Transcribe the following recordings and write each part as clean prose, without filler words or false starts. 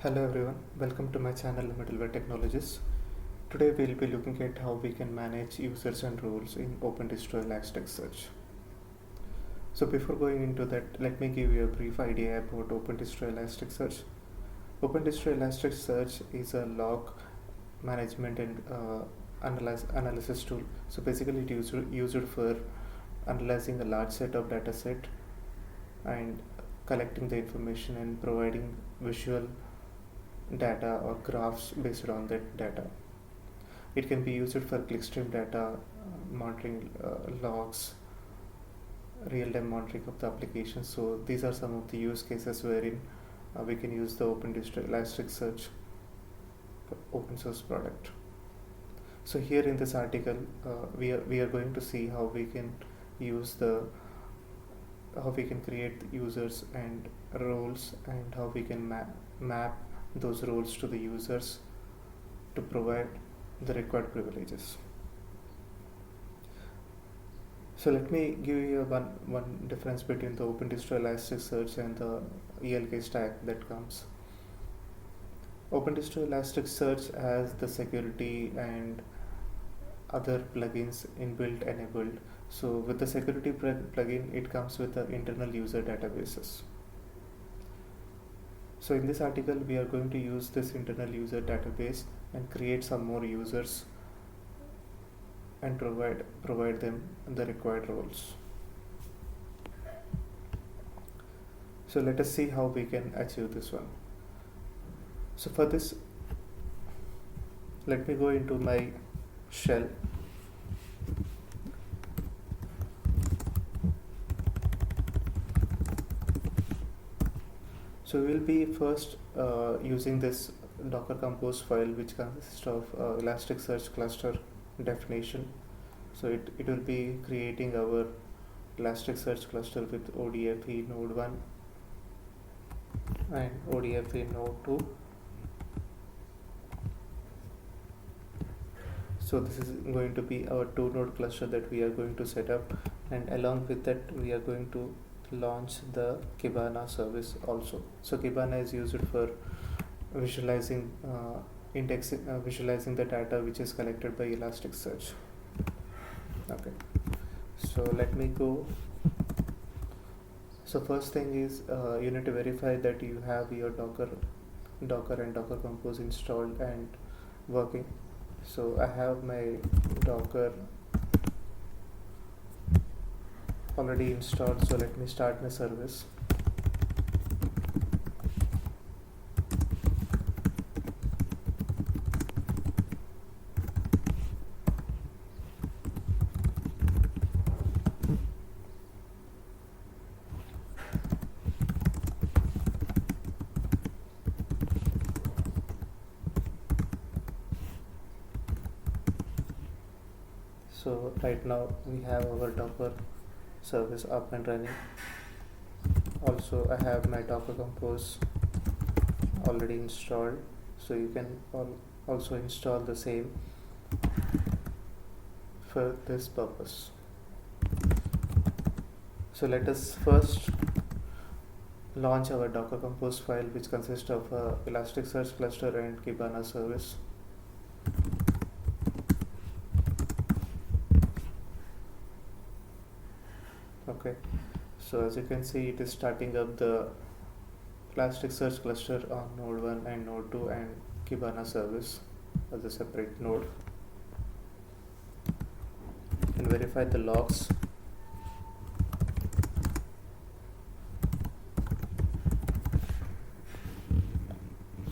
Hello everyone, welcome to my channel Middleware Technologies. Today we'll be looking at how we can manage users and roles in OpenDistro Elasticsearch. So before going into that, let me give you a brief idea about OpenDistro Elasticsearch. OpenDistro Elasticsearch is a log management and analysis tool. So basically it is used for analyzing a large set of data set and collecting the information and providing visual data or graphs based on that data. It can be used for clickstream data, monitoring logs, real-time monitoring of the application. So these are some of the use cases wherein we can use the OpenDistro Elasticsearch open source product. So here in this article, we are going to see how we can create users and roles, and how we can map those roles to the users to provide the required privileges. So let me give you one difference between the OpenDistro Elasticsearch and the ELK stack that comes. OpenDistro Elasticsearch has the security and other plugins inbuilt enabled. So with the security plugin, it comes with the internal user databases. So in this article, we are going to use this internal user database and create some more users and provide them the required roles. So let us see how we can achieve this one. So for this, let me go into my shell. So we'll be first using this Docker Compose file, which consists of Elasticsearch cluster definition. So it will be creating our Elasticsearch cluster with ODFE node 1 and ODFE node 2. So this is going to be our 2-node cluster that we are going to set up, and along with that we are going to launch the Kibana service also. So Kibana is used for visualizing visualizing the data which is collected by Elasticsearch. Okay, so let me go. So first thing is you need to verify that you have your Docker and Docker Compose installed and working. So I have my Docker already installed, so let me start my service. So right now we have our Docker service up and running. Also I have my Docker Compose already installed, so you can also install the same for this purpose. So let us first launch our Docker Compose file, which consists of Elasticsearch cluster and Kibana service. Okay, so as you can see, it is starting up the Elasticsearch cluster on node 1 and node 2 and Kibana service as a separate node, and verify the logs.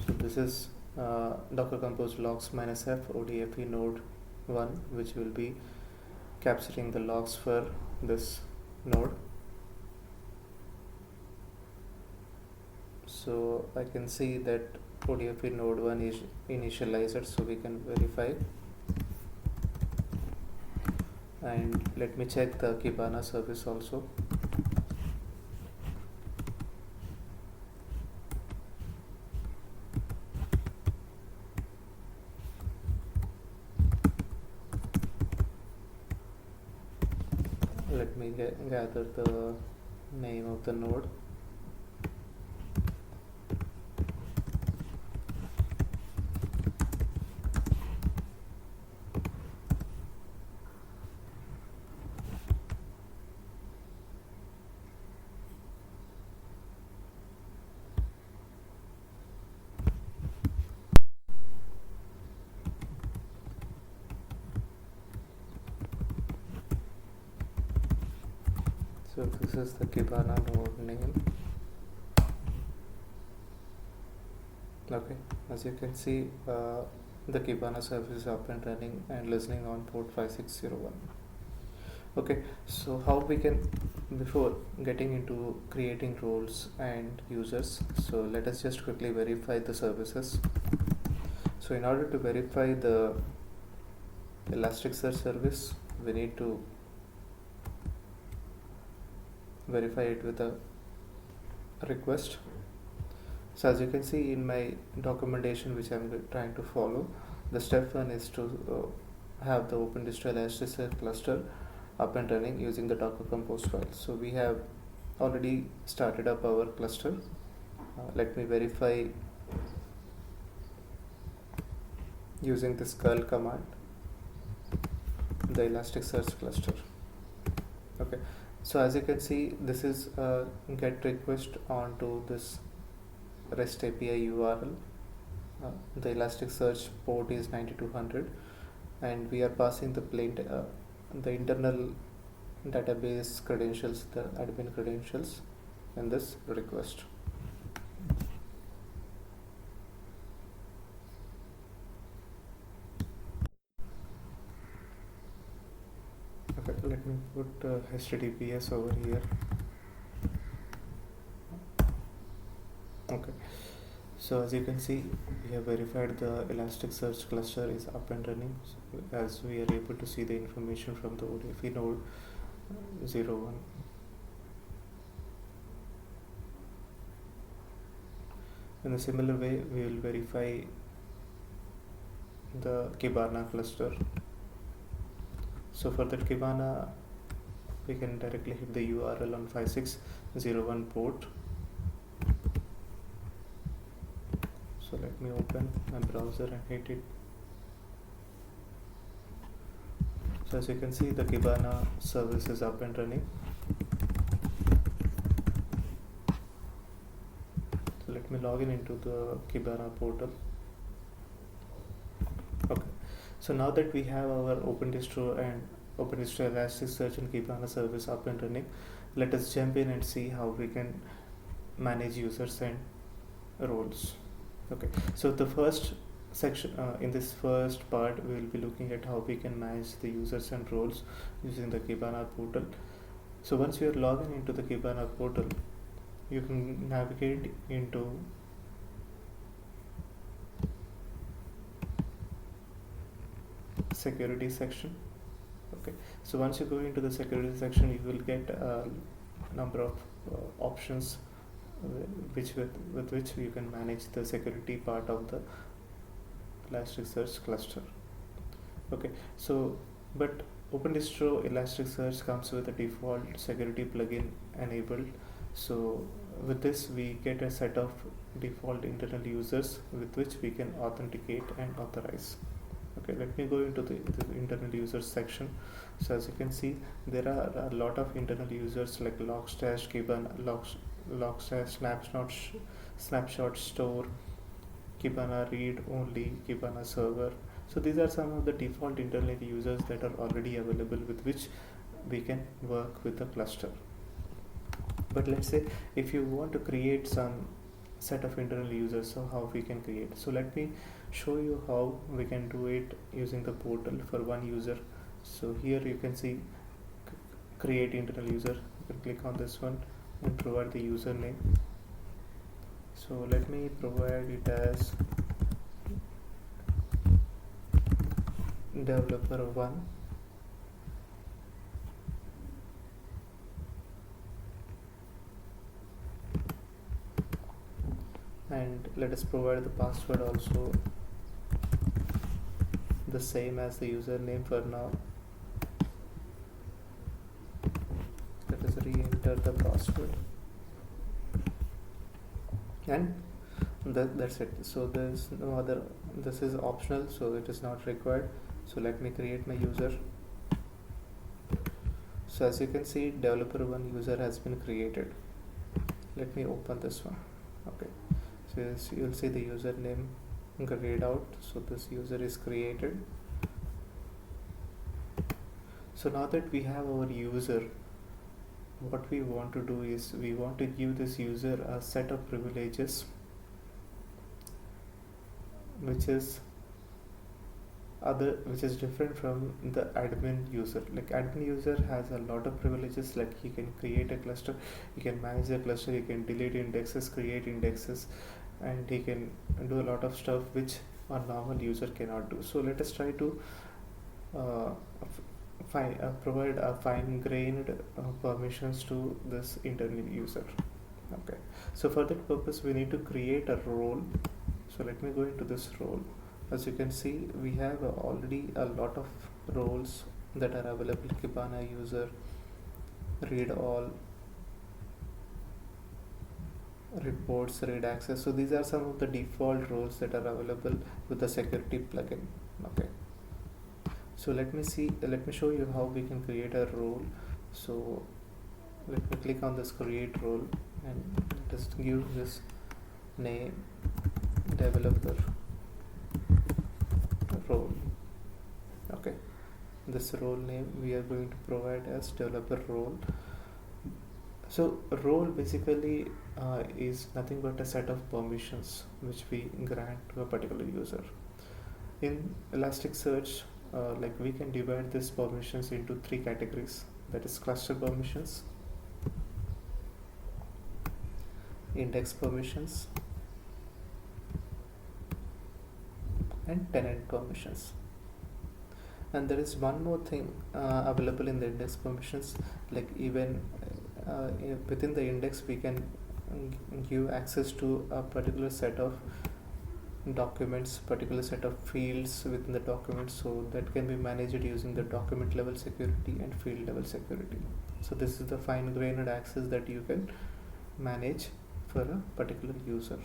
So this is Docker Compose logs -f ODFE node 1, which will be capturing the logs for this node. So I can see that ODFE node 1 is initialized, so we can verify. And let me check the Kibana service also. Let me gather the name of the node. So this is the Kibana node name. Okay, as you can see, the Kibana service is up and running and listening on port 5601. Okay, so how we can, before getting into creating roles and users, so let us just quickly verify the services. So in order to verify the Elasticsearch service, we need to verify it with a request. So as you can see in my documentation which I'm trying to follow, the step one is to have the OpenDistro Elasticsearch cluster up and running using the Docker Compose file. So we have already started up our cluster. Let me verify using this curl command the Elasticsearch cluster. Okay, so as you can see, this is a get request onto this REST API URL. The Elasticsearch port is 9200 and we are passing the internal database credentials, the admin credentials in this request. Okay, let me put HTTPS over here. Okay, so as you can see, we have verified the Elasticsearch cluster is up and running, as we are able to see the information from the ODFE node 01. In a similar way, we will verify the Kibana cluster. So for that Kibana, we can directly hit the URL on 5601 port. So let me open my browser and hit it. So as you can see, the Kibana service is up and running. So let me log in into the Kibana portal. Okay, so now that we have our OpenDistro and OpenDistro Elasticsearch and Kibana service up and running, let us jump in and see how we can manage users and roles. Okay, so the first section, in this first part, we will be looking at how we can manage the users and roles using the Kibana portal. So once you are logged into the Kibana portal, you can navigate into security section. Okay, so once you go into the security section, you will get a number of options with which you can manage the security part of the Elasticsearch cluster. Okay, so but OpenDistro Elasticsearch comes with a default security plugin enabled. So with this, we get a set of default internal users with which we can authenticate and authorize. Okay, let me go into the internal users section. So as you can see, there are a lot of internal users like Logstash, Kibana, Logstash, Snapshot Store, Kibana Read Only, Kibana Server. So these are some of the default internal users that are already available with which we can work with the cluster. But let's say if you want to create some set of internal users, so how we can create. So let me show you how we can do it using the portal for one user. So here you can see create internal user. You can click on this one and provide the username. So let me provide it as developer1. And let us provide the password also the same as the username for now. Let us re-enter the password and that's it. So there's no other, this is optional, so it is not required. So let me create my user. So as you can see, developer1 user has been created. Let me open this one. Okay, so you'll see the username grayed out. So this user is created. So now that we have our user, what we want to do is we want to give this user a set of privileges which is different from the admin user. Like admin user has a lot of privileges, like he can create a cluster, he can manage the cluster, he can delete indexes, create indexes, and he can do a lot of stuff which a normal user cannot do. So let us try to uh, provide a fine-grained permissions to this internal user. Okay, so for that purpose we need to create a role. So let me go into this role. As you can see, we have already a lot of roles that are available: Kibana user, read all, reports, read access. So these are some of the default roles that are available with the security plugin. Okay, so let me show you how we can create a role. So let me click on this create role and just give this name developer role. Okay, this role name we are going to provide as developer role. So role basically is nothing but a set of permissions which we grant to a particular user. In Elasticsearch, like we can divide these permissions into three categories, that is cluster permissions, index permissions, and tenant permissions. And there is one more thing available in the index permissions, like even within the index we can give access to a particular set of documents, particular set of fields within the document, so that can be managed using the document level security and field level security. So this is the fine-grained access that you can manage for a particular user.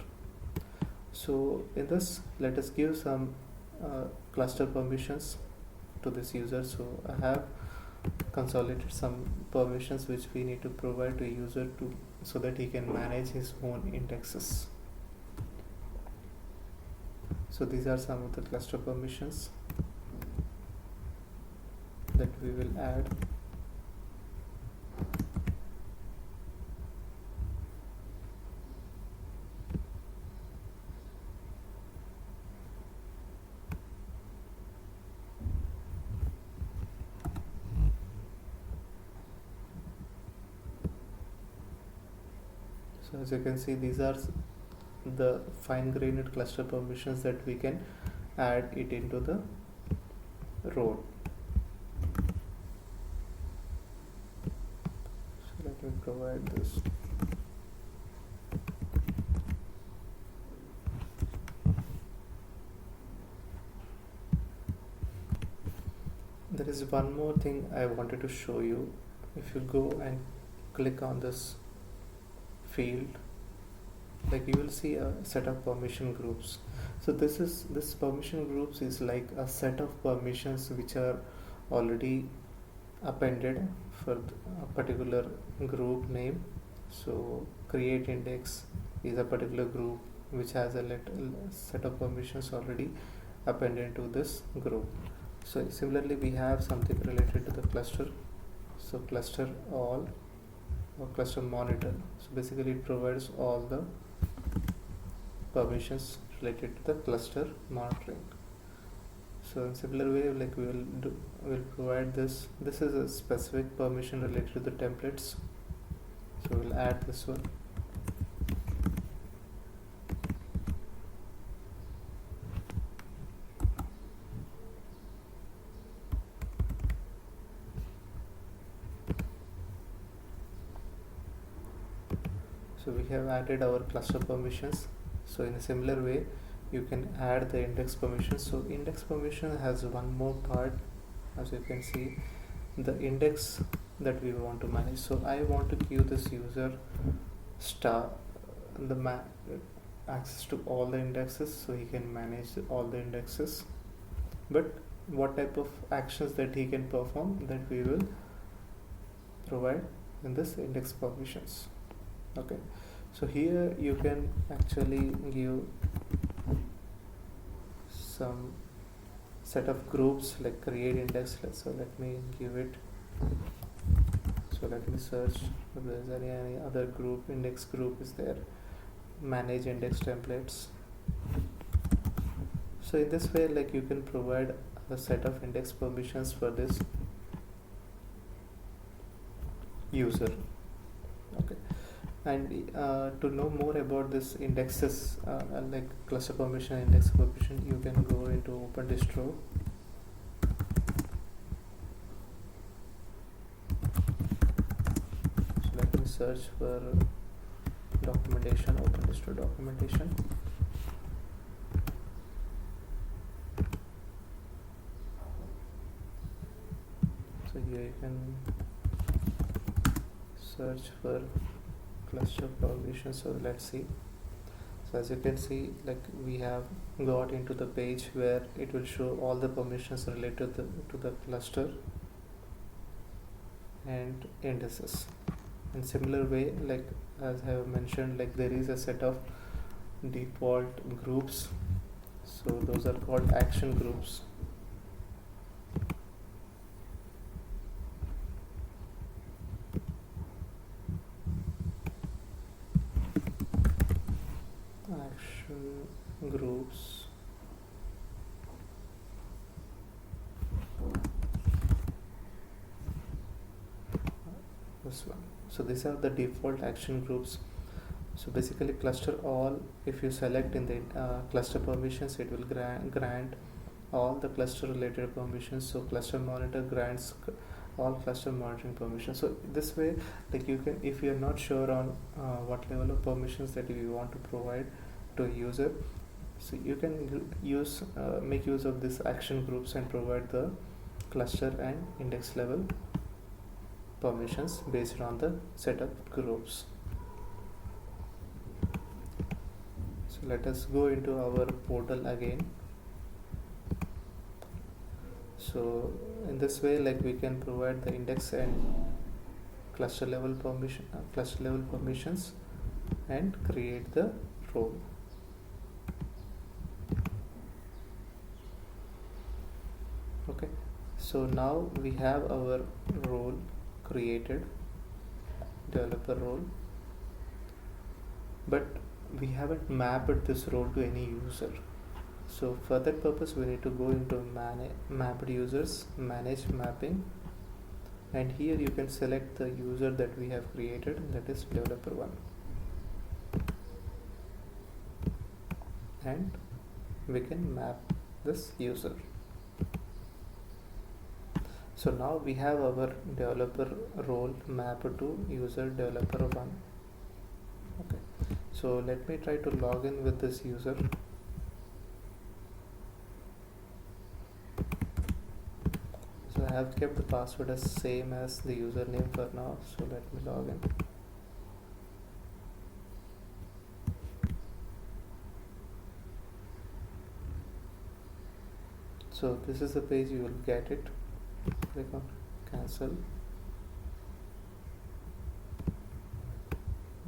So in this, let us give some cluster permissions to this user. So I have consolidated some permissions which we need to provide to user to so that he can manage his own indexes. So these are some of the cluster permissions that we will add. So as you can see, these are the fine-grained cluster permissions that we can add it into the role. So let me provide this. There is one more thing I wanted to show you. If you go and click on this field, like you will see a set of permission groups. So this permission groups is like a set of permissions which are already appended for a particular group name. So create index is a particular group which has a set of permissions already appended to this group. So similarly we have something related to the cluster. So cluster all or cluster monitor. So basically it provides all the permissions related to the cluster monitoring. So in similar way, like we'll provide this. This is a specific permission related to the templates. So we'll add this one. So we have added our cluster permissions. So in a similar way, you can add the index permission. So index permission has one more part. As you can see, the index that we want to manage. So I want to give this user access to all the indexes, so he can manage all the indexes. But what type of actions that he can perform, that we will provide in this index permissions. Okay, so here you can actually give some set of groups like create index. So let me give it So let me search if there's any other group, index group is there, manage index templates. So in this way, like, you can provide a set of index permissions for this user. Okay. And to know more about this indexes, like cluster permission, index permission, you can go into OpenDistro. So let me search for documentation, OpenDistro documentation. So here you can search for cluster permissions. So let's see. So as you can see, like, we have got into the page where it will show all the permissions related to the cluster and indices. In similar way, like as I have mentioned, like there is a set of default groups. So those are called action groups. Action groups. This one. So these are the default action groups. So basically, cluster all, if you select in the cluster permissions, it will grant all the cluster related permissions. So cluster monitor grants all cluster monitoring permissions. So this way, like, you can, if you are not sure on what level of permissions that you want to provide to a user, so you can use make use of this action groups and provide the cluster and index level permissions based on the set of groups. So let us go into our portal again. So in this way, like, we can provide the index and cluster level permissions and create the role. Okay, so now we have our role created, developer role, but we haven't mapped this role to any user. So for that purpose, we need to go into mapped users, manage mapping, and here you can select the user that we have created, that is developer 1, and we can map this user. So now we have our developer role mapped to user developer 1. Okay, so let me try to log in with this user. So I have kept the password as same as the username for now. So let me log in. So this is the page, you will get it. Click on cancel.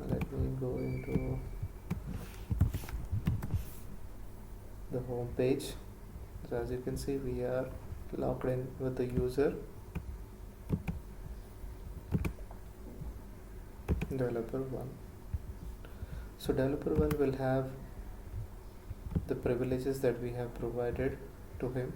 Let me go into the home page. So as you can see, we are logged in with the user developer 1. So developer 1 will have the privileges that we have provided to him.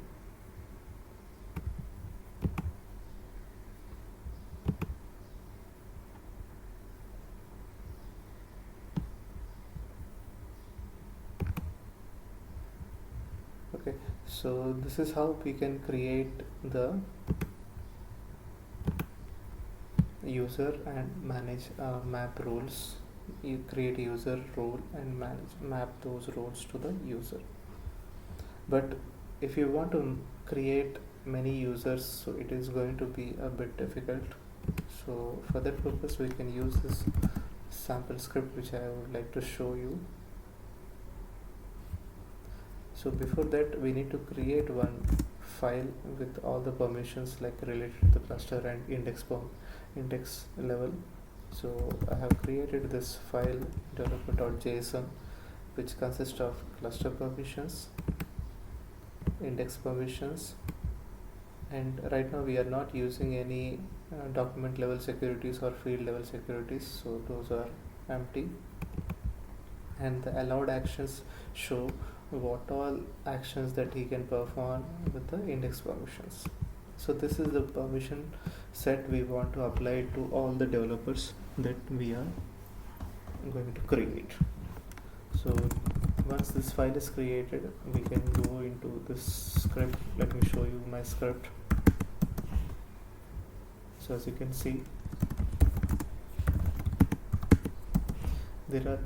Okay, so this is how we can create the user and manage map roles. You create a user role and map those roles to the user. But if you want to create many users, so it is going to be a bit difficult. So for that purpose, we can use this sample script which I would like to show you. So before that, we need to create one file with all the permissions, like related to the cluster and index level. So I have created this file developer.json, which consists of cluster permissions, index permissions, and right now we are not using any document level securities or field level securities, so those are empty. And the allowed actions show what all actions that he can perform with the index permissions. So this is the permission set we want to apply to all the developers that we are going to create. So once this file is created, we can go into this script. Let me show you my script. So as you can see, the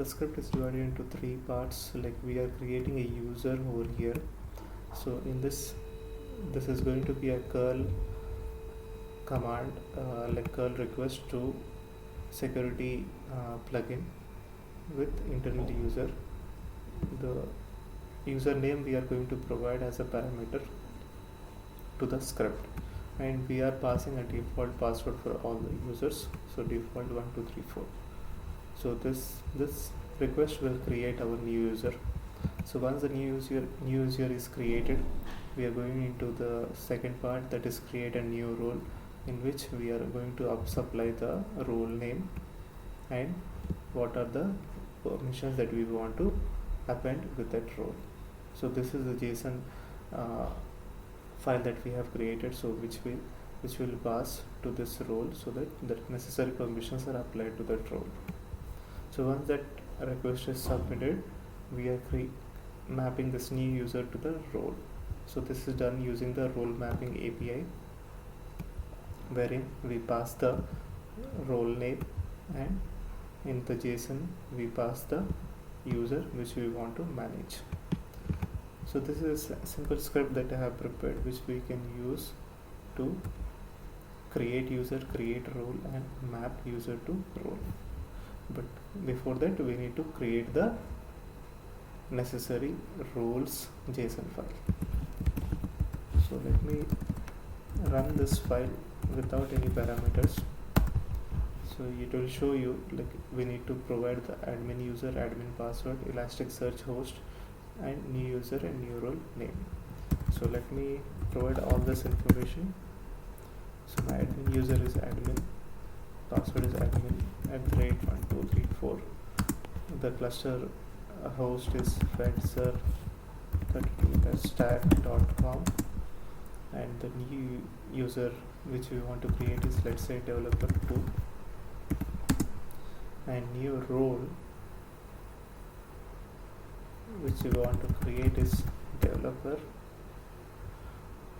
script is divided into three parts. Like, we are creating a user over here. So in this is going to be a curl command, like curl request to security plugin with internal user. The username we are going to provide as a parameter to the script, and we are passing a default password for all the users, so default 1234. So this request will create our new user. So once the new user is created, we are going into the second part, that is create a new role, in which we are going to supply the role name and what are the permissions that we want to append with that role. So this is the JSON file that we have created, so which will pass to this role, so that the necessary permissions are applied to that role. So once that request is submitted, we are mapping this new user to the role. So this is done using the role mapping API, wherein we pass the role name, and in the JSON we pass the user which we want to manage. So this is a simple script that I have prepared, which we can use to create user, create role, and map user to role. But before that, we need to create the necessary roles JSON file. So let me run this file without any parameters. So it will show you, like, we need to provide the admin user, admin password, Elasticsearch host, and new user and new role name. So let me provide all this information. So my admin user is admin, password is admin @1234. The cluster host is fedser32stack.com, and the new user which we want to create is, let's say, developer2, and new role which we want to create is developer.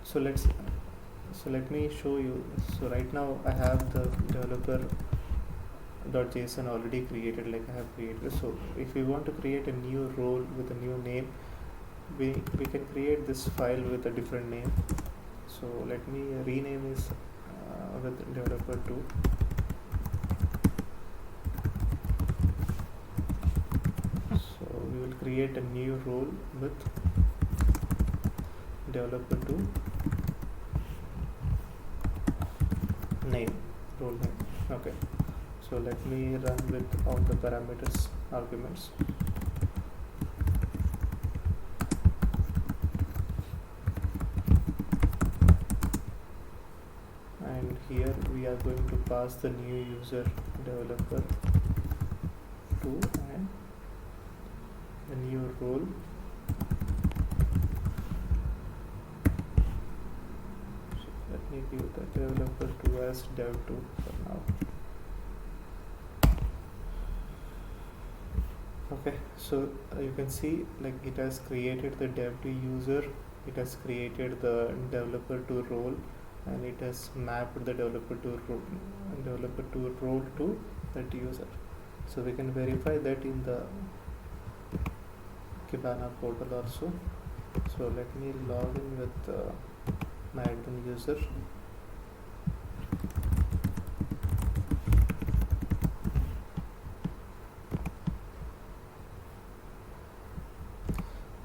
So let me show you. So right now I have the developer.json already created, like I have created. So if we want to create a new role with a new name, we can create this file with a different name. So let me rename this with developer2. So we will create a new role with developer2 name, role name. Okay, so let me run with all the parameters, arguments. And here we are going to pass the new user, developer2, and the new role. So let me give the developer2 as dev2 for now. Okay, so you can see, like, it has created the dev2 user, it has created the developer2 role, and it has mapped the developer2 role to that user. So we can verify that in the Kibana portal also. So let me log in with my admin user.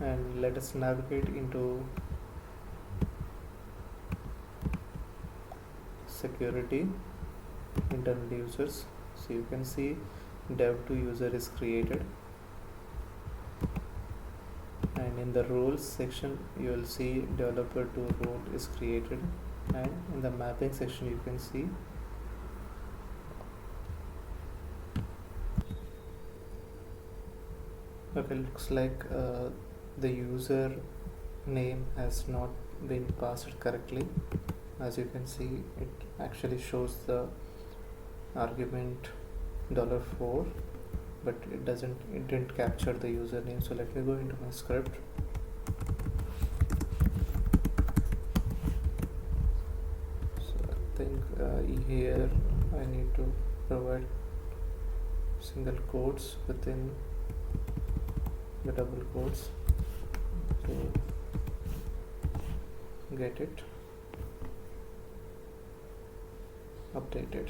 And let us navigate into security, internal users. So you can see dev2 user is created, and and in the roles section you will see developer to role is created, and in the mapping section you can see okay, looks like the user name has not been passed correctly. As you can see, it actually shows the argument $4, but it didn't capture the username. So let me go into my script. So I think here I need to provide single quotes within the double quotes to get it updated.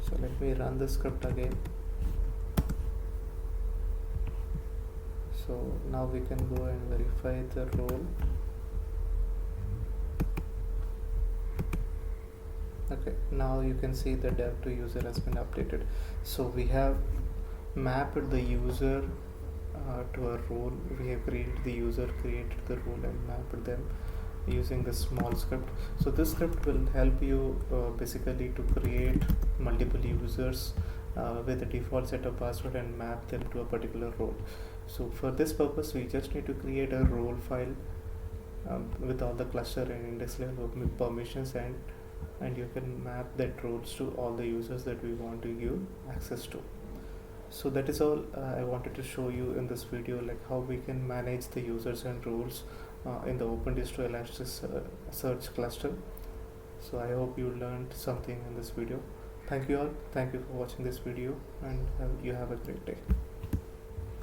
So let me run the script again. So now we can go and verify the role. Okay, now you can see the dev to user has been updated. So we have mapped the user to a role. We have created the user, created the role, and mapped them using this small script. So this script will help you basically to create multiple users with a default set of password and map them to a particular role. So for this purpose we just need to create a role file with all the cluster and index level permissions, and you can map that roles to all the users that we want to give access to. So that is all I wanted to show you in this video, like how we can manage the users and roles in the OpenDistro Elasticsearch cluster. So I hope you learned something in this video. Thank you all. Thank you for watching this video, and you have a great day.